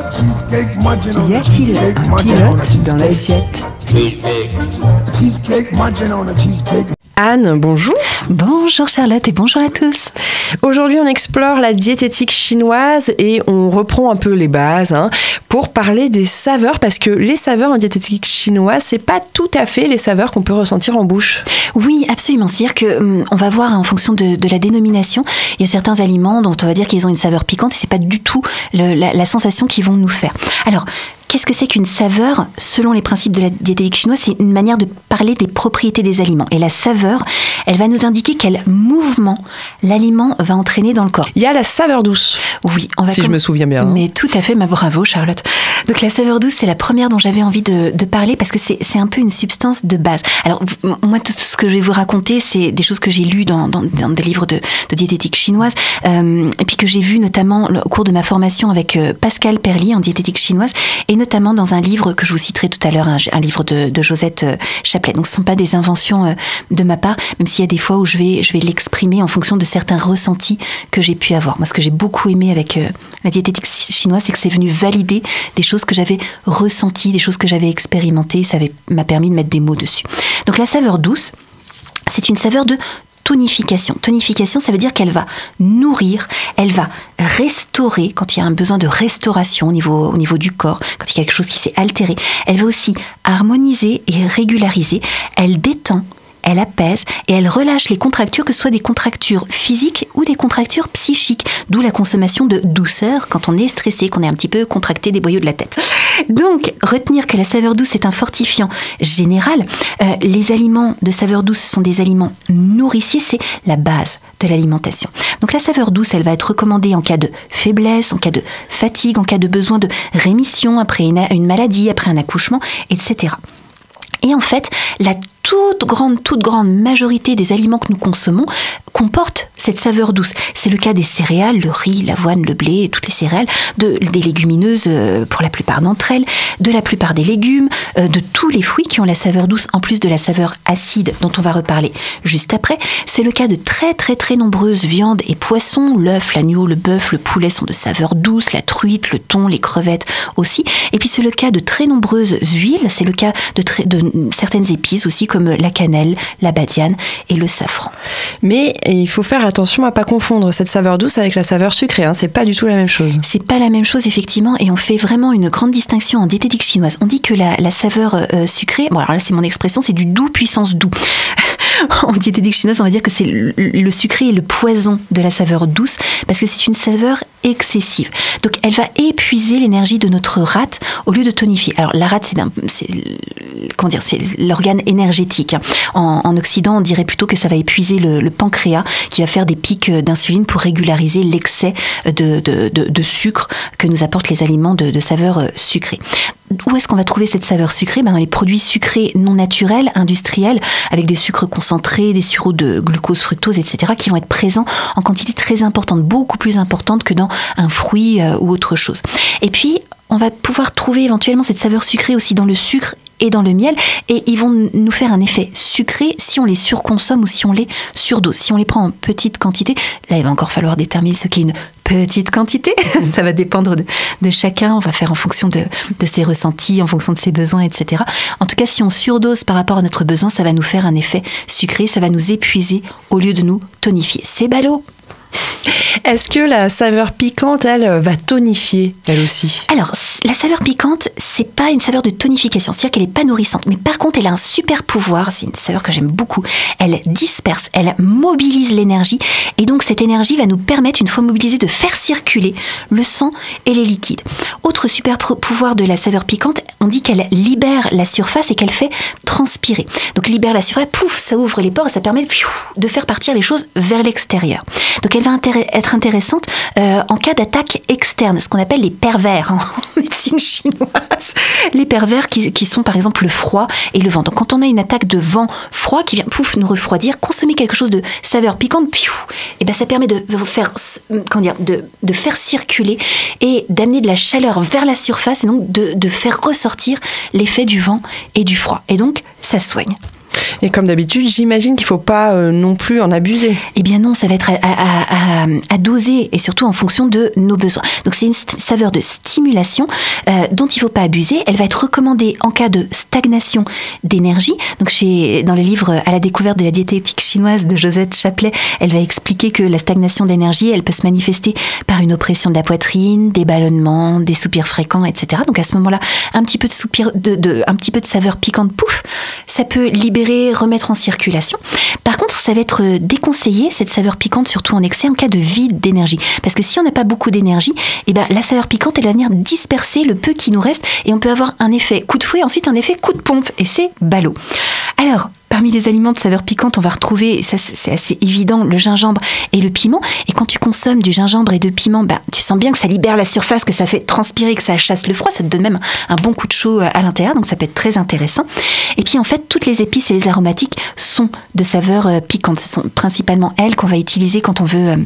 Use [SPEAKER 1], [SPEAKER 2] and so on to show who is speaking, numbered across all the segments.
[SPEAKER 1] Y a-t-il un pilote dans l'assiette? Anne, bonjour.
[SPEAKER 2] Bonjour Charlotte et bonjour à tous.
[SPEAKER 1] Aujourd'hui, on explore la diététique chinoise et on reprend un peu les bases pour parler des saveurs, parce que les saveurs en diététique chinoise, c'est pas tout à fait les saveurs qu'on peut ressentir en bouche.
[SPEAKER 2] Oui, absolument. C'est-à-dire que on va voir en fonction de la dénomination, il y a certains aliments dont on va dire qu'ils ont une saveur piquante et c'est pas du tout la sensation qu'ils vont nous faire. Alors, qu'est-ce que c'est qu'une saveur? Selon les principes de la diététique chinoise, c'est une manière de parler des propriétés des aliments. Et la saveur, elle va nous indiquer quel mouvement l'aliment va entraîner dans le corps.
[SPEAKER 1] Il y a la saveur douce.
[SPEAKER 2] Oui,
[SPEAKER 1] si je me souviens bien.
[SPEAKER 2] Mais tout à fait, bravo Charlotte. Donc la saveur douce, c'est la première dont j'avais envie de parler parce que c'est un peu une substance de base. Alors moi, tout ce que je vais vous raconter, c'est des choses que j'ai lues dans des livres de diététique chinoise et puis que j'ai vu notamment au cours de ma formation avec Pascal Perlier en diététique chinoise et notamment dans un livre que je vous citerai tout à l'heure, un livre de Josette Chaplet. Donc ce ne sont pas des inventions de ma part, même s'il y a des fois où je vais l'exprimer en fonction de certains ressentis que j'ai pu avoir. Moi, ce que j'ai beaucoup aimé avec la diététique chinoise, c'est que c'est venu valider des choses que j'avais ressenties, des choses que j'avais expérimentées. Ça m'a permis de mettre des mots dessus. Donc la saveur douce, c'est une saveur de tonification. Tonification, ça veut dire qu'elle va nourrir, elle va restaurer quand il y a un besoin de restauration au niveau du corps, quand il y a quelque chose qui s'est altéré. Elle va aussi harmoniser et régulariser. Elle détend, elle apaise et elle relâche les contractures, que ce soit des contractures physiques ou des contractures psychiques, d'où la consommation de douceur quand on est stressé, qu'on est un petit peu contracté des boyaux de la tête. Donc, retenir que la saveur douce est un fortifiant général. Les aliments de saveur douce sont des aliments nourriciers, c'est la base de l'alimentation. Donc la saveur douce, elle va être recommandée en cas de faiblesse, en cas de fatigue, en cas de besoin de rémission après une maladie, après un accouchement, etc. Et en fait, la toute grande majorité des aliments que nous consommons comportent cette saveur douce. C'est le cas des céréales, le riz, l'avoine, le blé, toutes les céréales, des légumineuses pour la plupart d'entre elles, de la plupart des légumes, de tous les fruits qui ont la saveur douce, en plus de la saveur acide dont on va reparler juste après. C'est le cas de très nombreuses viandes et poissons. L'œuf, l'agneau, le bœuf, le poulet sont de saveur douce, la truite, le thon, les crevettes aussi. Et puis c'est le cas de très nombreuses huiles, c'est le cas de certaines épices aussi, comme la cannelle, la badiane et le safran.
[SPEAKER 1] Mais il faut faire attention à ne pas confondre cette saveur douce avec la saveur sucrée. C'est pas du tout la même chose.
[SPEAKER 2] C'est pas la même chose, effectivement, et on fait vraiment une grande distinction en diététique chinoise. On dit que la saveur sucrée, bon alors là c'est mon expression, c'est du doux puissance doux. En diététique chinoise, on va dire que c'est le sucré et le poison de la saveur douce, parce que c'est une saveur excessive. Donc, elle va épuiser l'énergie de notre rate au lieu de tonifier. Alors, la rate, c'est l'organe énergétique. En Occident, on dirait plutôt que ça va épuiser le pancréas, qui va faire des pics d'insuline pour régulariser l'excès de sucre que nous apportent les aliments de saveur sucrée. Où est-ce qu'on va trouver cette saveur sucrée? Dans les produits sucrés non naturels, industriels, avec des sucres concentrés, des sirops de glucose, fructose, etc., qui vont être présents en quantité très importante, beaucoup plus importante que dans un fruit ou autre chose. Et puis, on va pouvoir trouver éventuellement cette saveur sucrée aussi dans le sucre et dans le miel, et ils vont nous faire un effet sucré si on les surconsomme ou si on les surdose. Si on les prend en petite quantité, là il va encore falloir déterminer ce qu'est une petite quantité, ça va dépendre de chacun, on va faire en fonction de ses ressentis, en fonction de ses besoins, etc. En tout cas, si on surdose par rapport à notre besoin, ça va nous faire un effet sucré, ça va nous épuiser au lieu de nous tonifier. C'est ballot!
[SPEAKER 1] Est-ce que la saveur piquante, elle, va tonifier, elle aussi?
[SPEAKER 2] Alors, la saveur piquante, c'est pas une saveur de tonification, c'est-à-dire qu'elle est pas nourrissante. Mais par contre, elle a un super pouvoir, c'est une saveur que j'aime beaucoup. Elle disperse, elle mobilise l'énergie. Et donc, cette énergie va nous permettre, une fois mobilisée, de faire circuler le sang et les liquides. Autre super pouvoir de la saveur piquante, on dit qu'elle libère la surface et qu'elle fait transpirer. Donc, libère la surface, pouf, ça ouvre les pores et ça permet de faire partir les choses vers l'extérieur. Donc, elle va être intéressante en cas d'attaque externe, ce qu'on appelle les pervers en médecine chinoise. Les pervers qui sont par exemple le froid et le vent. Donc quand on a une attaque de vent froid qui vient nous refroidir, consommer quelque chose de saveur piquante, et ben ça permet de faire de faire circuler et d'amener de la chaleur vers la surface et donc de faire ressortir l'effet du vent et du froid. Et donc ça soigne.
[SPEAKER 1] Et comme d'habitude, j'imagine qu'il ne faut pas non plus en abuser.
[SPEAKER 2] Eh bien non, ça va être à doser et surtout en fonction de nos besoins. Donc c'est une saveur de stimulation dont il ne faut pas abuser. Elle va être recommandée en cas de stagnation d'énergie. Donc dans le livre À la découverte de la diététique chinoise de Josette Chaplet, elle va expliquer que la stagnation d'énergie, elle peut se manifester par une oppression de la poitrine, des ballonnements, des soupirs fréquents, etc. Donc à ce moment-là, un petit peu de soupir, un petit peu de saveur piquante, pouf, ça peut libérer, remettre en circulation. Par contre, ça va être déconseillé, cette saveur piquante, surtout en excès, en cas de vide d'énergie. Parce que si on n'a pas beaucoup d'énergie, eh ben, la saveur piquante, elle va venir disperser le peu qui nous reste et on peut avoir un effet coup de fouet, ensuite un effet coup de pompe. Et c'est ballot. Alors, parmi les aliments de saveur piquante, on va retrouver, ça c'est assez évident, le gingembre et le piment. Et quand tu consommes du gingembre et de piment, tu sens bien que ça libère la surface, que ça fait transpirer, que ça chasse le froid. Ça te donne même un bon coup de chaud à l'intérieur, donc ça peut être très intéressant. Et puis en fait, toutes les épices et les aromatiques sont de saveur piquante. Ce sont principalement elles qu'on va utiliser quand on veut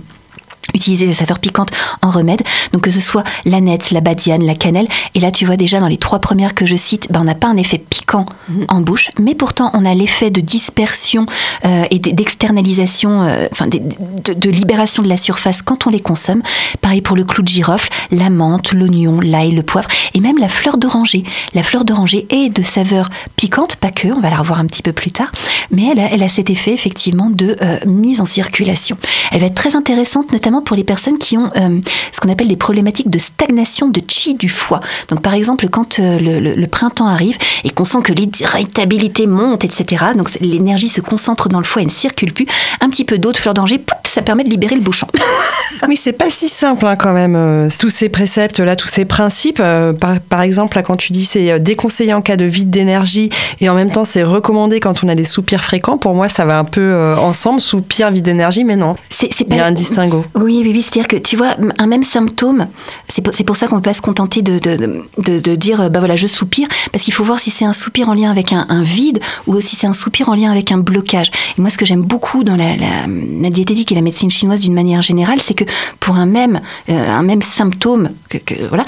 [SPEAKER 2] utiliser les saveurs piquantes en remède, donc que ce soit l'aneth, la badiane, la cannelle. Et là, tu vois déjà dans les 3 premières que je cite, on n'a pas un effet piquant en bouche, mais pourtant on a l'effet de dispersion et d'externalisation, de libération de la surface quand on les consomme. Pareil pour le clou de girofle, la menthe, l'oignon, l'ail, le poivre et même la fleur d'oranger. La fleur d'oranger est de saveur piquante, pas que, on va la revoir un petit peu plus tard, mais elle a cet effet effectivement de mise en circulation. Elle va être très intéressante, notamment pour les personnes qui ont ce qu'on appelle des problématiques de stagnation de qi du foie. Donc par exemple, quand le printemps arrive et qu'on sent que l'irritabilité monte, etc., donc l'énergie se concentre dans le foie et ne circule plus, un petit peu d'eau de fleur d'oranger, ça permet de libérer le bouchon.
[SPEAKER 1] Oui, c'est pas si simple quand même, tous ces préceptes-là, tous ces principes. Par exemple, là, quand tu dis c'est déconseillé en cas de vide d'énergie et en même temps c'est recommandé quand on a des soupirs fréquents, pour moi ça va un peu ensemble, soupir, vide d'énergie, mais non, il y a un distinguo.
[SPEAKER 2] Oui, c'est-à-dire que tu vois, un même symptôme, c'est pour ça qu'on ne peut pas se contenter de dire voilà, je soupire, parce qu'il faut voir si c'est un soupir en lien avec un vide ou si c'est un soupir en lien avec un blocage. Et moi, ce que j'aime beaucoup dans la diététique et la médecine chinoise d'une manière générale, c'est que pour un même symptôme, voilà,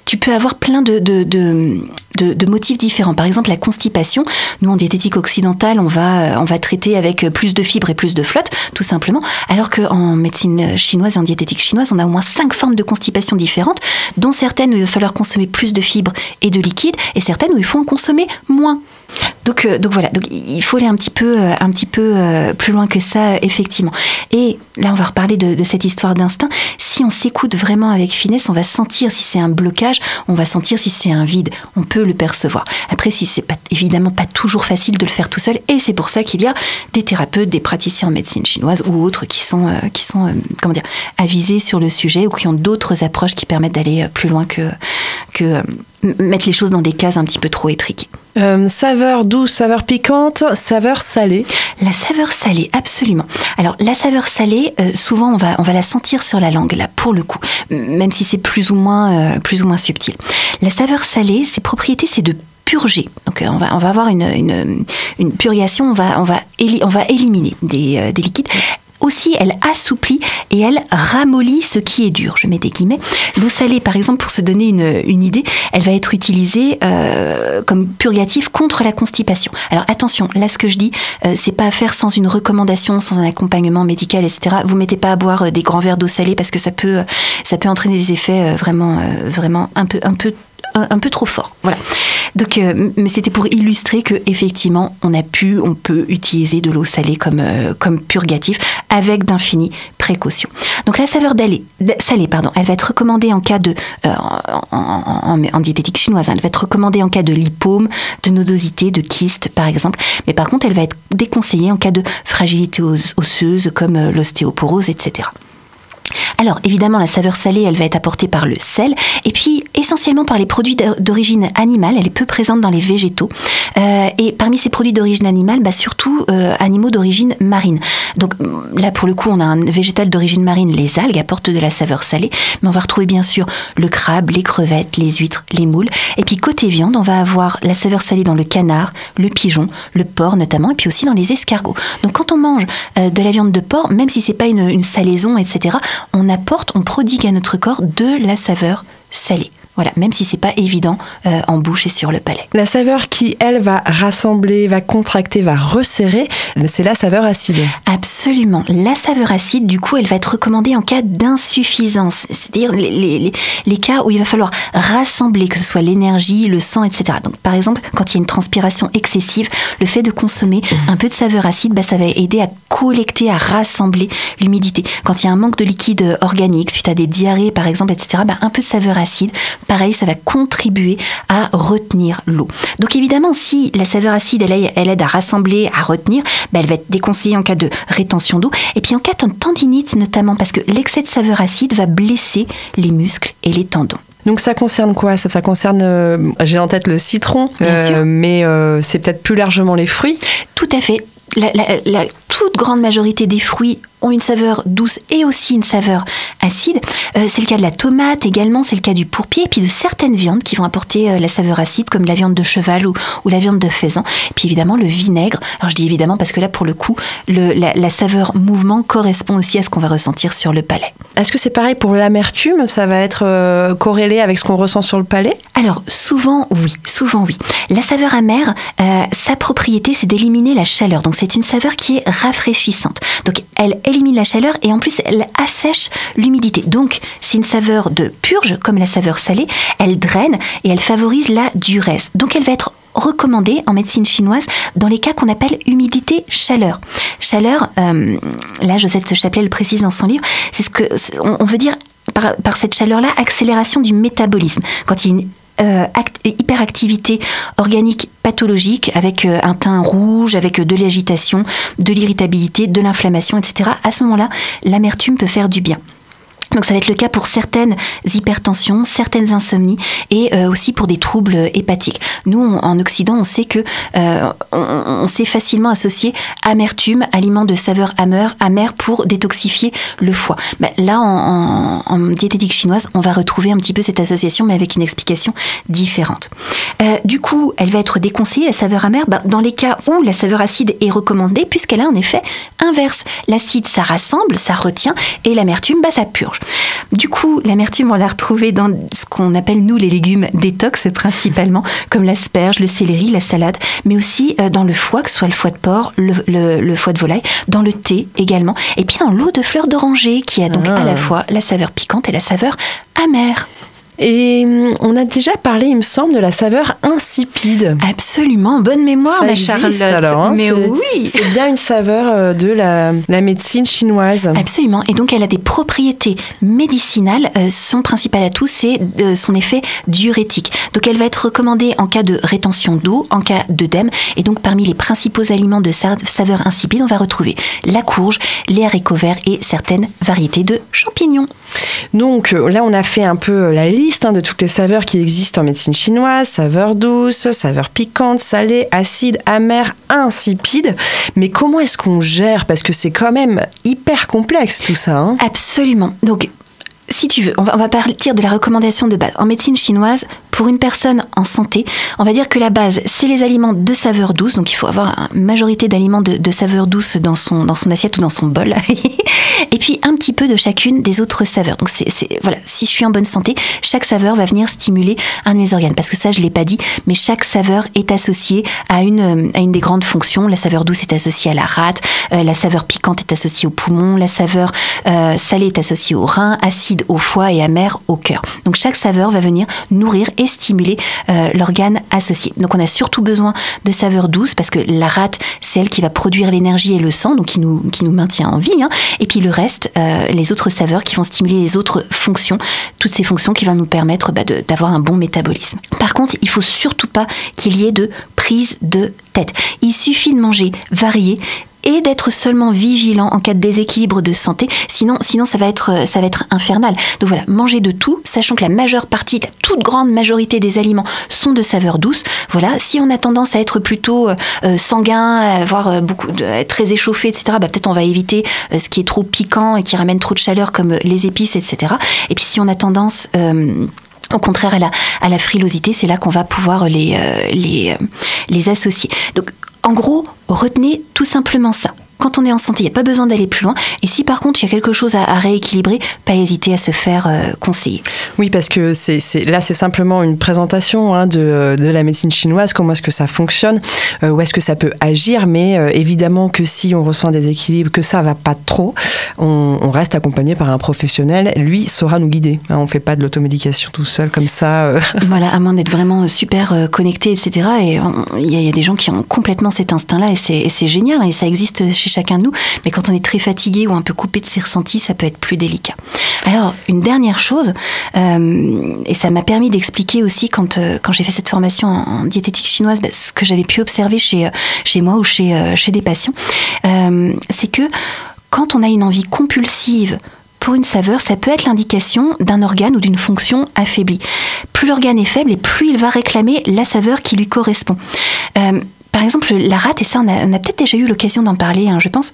[SPEAKER 2] tu peux avoir plein de motifs différents. Par exemple, la constipation. Nous, en diététique occidentale, on va traiter avec plus de fibres et plus de flotte, tout simplement. Alors qu'en médecine chinoise et en diététique chinoise, on a au moins 5 formes de constipation différentes, dont certaines où il va falloir consommer plus de fibres et de liquide, et certaines où il faut en consommer moins. Donc voilà, donc il faut aller un petit peu plus loin que ça, effectivement. Et là, on va reparler de cette histoire d'instinct. Si on s'écoute vraiment avec finesse, on va sentir si c'est un blocage, on va sentir si c'est un vide. On peut le percevoir. Après, si c'est évidemment pas toujours facile de le faire tout seul, et c'est pour ça qu'il y a des thérapeutes, des praticiens en médecine chinoise ou autres qui sont avisés sur le sujet ou qui ont d'autres approches qui permettent d'aller plus loin que mettre les choses dans des cases un petit peu trop étriquées.
[SPEAKER 1] Saveur douce, saveur piquante, saveur salée.
[SPEAKER 2] La saveur salée, absolument. Alors la saveur salée, souvent on va la sentir sur la langue, là, pour le coup, même si c'est plus ou moins subtil. La saveur salée, ses propriétés, c'est de purger. Donc on va avoir une purgation, on va éliminer des liquides. Aussi, elle assouplit et elle ramollit ce qui est dur. Je mets des guillemets. L'eau salée, par exemple, pour se donner une idée, elle va être utilisée comme purgatif contre la constipation. Alors attention, là ce que je dis, c'est pas à faire sans une recommandation, sans un accompagnement médical, etc. Vous mettez pas à boire des grands verres d'eau salée parce que ça peut entraîner des effets vraiment un peu trop fort. Voilà. Donc, mais c'était pour illustrer que effectivement, on peut utiliser de l'eau salée comme purgatif avec d'infinies précautions. Donc la saveur salée, elle va être recommandée en cas de en diététique chinoise. Elle va être recommandée en cas de lipome, de nodosité, de kyste, par exemple. Mais par contre, elle va être déconseillée en cas de fragilité osseuse comme l'ostéoporose, etc. Alors, évidemment, la saveur salée, elle va être apportée par le sel, et puis essentiellement par les produits d'origine animale. Elle est peu présente dans les végétaux. Et parmi ces produits d'origine animale, surtout animaux d'origine marine. Donc là, pour le coup, on a un végétal d'origine marine, les algues apportent de la saveur salée, mais on va retrouver bien sûr le crabe, les crevettes, les huîtres, les moules. Et puis côté viande, on va avoir la saveur salée dans le canard, le pigeon, le porc notamment, et puis aussi dans les escargots. Donc quand on mange de la viande de porc, même si c'est pas une salaison, etc., on prodigue à notre corps de la saveur salée. Voilà, même si c'est pas évident en bouche et sur le palais.
[SPEAKER 1] La saveur qui, elle, va rassembler, va contracter, va resserrer, c'est la saveur acide.
[SPEAKER 2] Absolument. La saveur acide, du coup, elle va être recommandée en cas d'insuffisance, c'est-à-dire les cas où il va falloir rassembler, que ce soit l'énergie, le sang, etc. Donc, par exemple, quand il y a une transpiration excessive, le fait de consommer un peu de saveur acide, ça va aider à collecter, à rassembler l'humidité. Quand il y a un manque de liquide organique, suite à des diarrhées, par exemple, etc., un peu de saveur acide, pareil, ça va contribuer à retenir l'eau. Donc évidemment, si la saveur acide, elle aide à rassembler, à retenir, elle va être déconseillée en cas de rétention d'eau. Et puis en cas de tendinite notamment, parce que l'excès de saveur acide va blesser les muscles et les tendons.
[SPEAKER 1] Donc ça concerne quoi ? Ça concerne, j'ai en tête le citron, mais c'est peut-être plus largement les fruits ?
[SPEAKER 2] Tout à fait. La toute grande majorité des fruits ont une saveur douce et aussi une saveur acide. C'est le cas de la tomate également, c'est le cas du pourpier, et puis de certaines viandes qui vont apporter la saveur acide, comme la viande de cheval ou la viande de faisan. Et puis évidemment le vinaigre. Alors je dis évidemment parce que là, pour le coup, la saveur mouvement correspond aussi à ce qu'on va ressentir sur le palais.
[SPEAKER 1] Est-ce que c'est pareil pour l'amertume ? Ça va être corrélé avec ce qu'on ressent sur le palais ?
[SPEAKER 2] Alors souvent oui. La saveur amère, sa propriété, c'est d'éliminer la chaleur. Donc c'est une saveur qui est rafraîchissante. Donc elle élimine la chaleur et en plus elle assèche l'humidité. Donc c'est une saveur de purge, comme la saveur salée. Elle draine et elle favorise la duresse. Donc elle va être recommandée en médecine chinoise dans les cas qu'on appelle humidité-chaleur. Chaleur, là Josette Chaplet le précise dans son livre, c'est ce que on veut dire par cette chaleur-là, accélération du métabolisme. Quand il y a une hyperactivité organique pathologique avec un teint rouge, avec de l'agitation, de l'irritabilité, de l'inflammation, etc. À ce moment-là, l'amertume peut faire du bien. Donc ça va être le cas pour certaines hypertensions, certaines insomnies et aussi pour des troubles hépatiques. Nous, en Occident, on sait que on sait facilement associer amertume, aliment de saveur amère pour détoxifier le foie. Là, en diététique chinoise, on va retrouver un petit peu cette association, mais avec une explication différente. Du coup, elle va être déconseillée, la saveur amère, dans les cas où la saveur acide est recommandée, puisqu'elle a un effet inverse. L'acide, ça rassemble, ça retient, et l'amertume, ça purge. Du coup, l'amertume, on l'a retrouvée dans ce qu'on appelle, nous, les légumes détox, principalement, comme l'asperge, le céleri, la salade, mais aussi dans le foie, que ce soit le foie de porc, le foie de volaille, dans le thé également, et puis dans l'eau de fleur d'oranger, qui a donc à la fois la saveur piquante et la saveur amère.
[SPEAKER 1] Et on a déjà parlé, il me semble, de la saveur insipide.
[SPEAKER 2] Absolument, bonne mémoire,
[SPEAKER 1] ça
[SPEAKER 2] ma
[SPEAKER 1] existe,
[SPEAKER 2] Charlotte.
[SPEAKER 1] Alors,
[SPEAKER 2] mais oui,
[SPEAKER 1] c'est bien une saveur de la médecine chinoise.
[SPEAKER 2] Absolument, et donc elle a des propriétés médicinales. Son principal atout, c'est son effet diurétique. Donc elle va être recommandée en cas de rétention d'eau, en cas d'œdème, et donc parmi les principaux aliments de saveur insipide, on va retrouver la courge, les haricots verts et certaines variétés de champignons.
[SPEAKER 1] Donc là, on a fait un peu la liste de toutes les saveurs qui existent en médecine chinoise, saveur douce, saveur piquante, salée, acide, amère, insipide. Mais comment est-ce qu'on gère ? Parce que c'est quand même hyper complexe tout ça.
[SPEAKER 2] Absolument. Donc, si tu veux, on va partir de la recommandation de base. En médecine chinoise, pour une personne en santé, on va dire que la base, c'est les aliments de saveur douce. Donc, il faut avoir une majorité d'aliments de saveur douce dans son assiette ou dans son bol. Et puis, un petit peu de chacune des autres saveurs. Donc, voilà, si je suis en bonne santé, chaque saveur va venir stimuler un de mes organes. Parce que ça, je ne l'ai pas dit, mais chaque saveur est associée à une des grandes fonctions. La saveur douce est associée à la rate, la saveur piquante est associée au poumon, la saveur salée est associée au rein, acide au foie et amère au cœur. Donc, chaque saveur va venir nourrir et stimuler l'organe associé. Donc, on a surtout besoin de saveurs douces parce que la rate, c'est elle qui va produire l'énergie et le sang, donc qui nous maintient en vie. Et puis, le reste, les autres saveurs qui vont stimuler les autres fonctions, toutes ces fonctions qui vont nous permettre d'avoir un bon métabolisme. Par contre, il ne faut surtout pas qu'il y ait de prise de tête. Il suffit de manger varié et d'être seulement vigilant en cas de déséquilibre de santé, sinon ça va être infernal. Donc voilà, manger de tout, sachant que la majeure partie, la toute grande majorité des aliments sont de saveur douce. Voilà, si on a tendance à être plutôt sanguin, à avoir être très échauffé, etc., peut-être on va éviter ce qui est trop piquant et qui ramène trop de chaleur, comme les épices, etc. Et puis si on a tendance au contraire à la frilosité, c'est là qu'on va pouvoir les associer. Donc en gros, retenez tout simplement ça. quand on est en santé, il n'y a pas besoin d'aller plus loin. Et si par contre, il y a quelque chose à rééquilibrer, pas hésiter à se faire conseiller.
[SPEAKER 1] Oui, parce que là, c'est simplement une présentation de la médecine chinoise, comment est-ce que ça fonctionne, où est-ce que ça peut agir, mais évidemment que si on ressent des équilibres, que ça va pas trop, on reste accompagné par un professionnel, lui saura nous guider. On fait pas de l'automédication tout seul comme ça.
[SPEAKER 2] Voilà, à moins d'être vraiment super connecté, etc. Et il y a des gens qui ont complètement cet instinct-là, et c'est génial, et ça existe chez chacun de nous, mais quand on est très fatigué ou un peu coupé de ses ressentis, ça peut être plus délicat. Alors, une dernière chose, et ça m'a permis d'expliquer aussi quand j'ai fait cette formation en diététique chinoise, ce que j'avais pu observer chez moi ou chez des patients, c'est que quand on a une envie compulsive pour une saveur, ça peut être l'indication d'un organe ou d'une fonction affaiblie. Plus l'organe est faible et plus il va réclamer la saveur qui lui correspond. Par exemple, la rate, et ça on a peut-être déjà eu l'occasion d'en parler, je pense.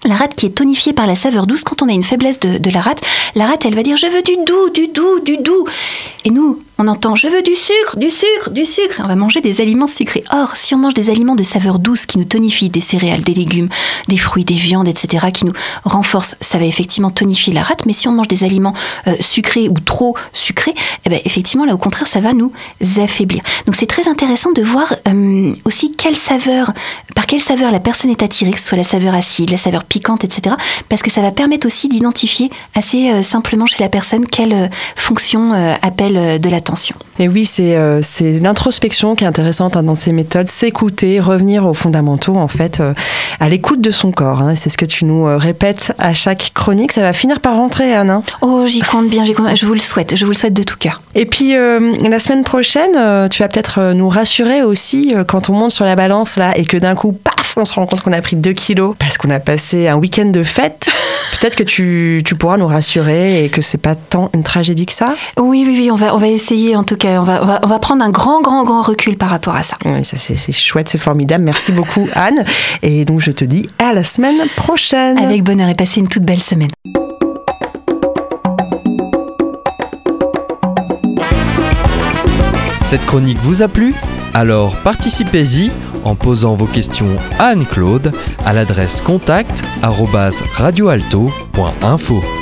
[SPEAKER 2] La rate qui est tonifiée par la saveur douce, quand on a une faiblesse de la rate, elle va dire « je veux du doux, du doux, du doux ». Et nous, on entend « je veux du sucre, du sucre, du sucre ». On va manger des aliments sucrés. Or, si on mange des aliments de saveur douce qui nous tonifient, des céréales, des légumes, des fruits, des viandes, etc., qui nous renforcent, ça va effectivement tonifier la rate. Mais si on mange des aliments sucrés ou trop sucrés, effectivement, là, au contraire, ça va nous affaiblir. Donc, c'est très intéressant de voir aussi par quelle saveur la personne est attirée, que ce soit la saveur acide, la saveur piquante, etc. Parce que ça va permettre aussi d'identifier assez simplement chez la personne quelle fonction appelle de l'attention.
[SPEAKER 1] Et oui, c'est l'introspection qui est intéressante dans ces méthodes, s'écouter, revenir aux fondamentaux, en fait, à l'écoute de son corps. C'est ce que tu nous répètes à chaque chronique. Ça va finir par rentrer, Anne.
[SPEAKER 2] Oh, j'y compte bien, je vous le souhaite de tout cœur.
[SPEAKER 1] Et puis, la semaine prochaine, tu vas peut-être nous rassurer aussi quand on monte sur la balance là et que d'un coup, paf, on se rend compte qu'on a pris 2 kilos parce qu'on a passé un week-end de fête. Peut-être que tu pourras nous rassurer et que c'est pas tant une tragédie que ça.
[SPEAKER 2] Oui, on va essayer en tout cas. On va prendre un grand recul par rapport à ça.
[SPEAKER 1] Oui, ça c'est chouette, c'est formidable. Merci beaucoup, Anne. Et donc je te dis à la semaine prochaine.
[SPEAKER 2] Avec bonheur, et passez une toute belle semaine.
[SPEAKER 3] Cette chronique vous a plu ? Alors participez-y en posant vos questions à Anne-Claude à l'adresse contact@radioalto.info.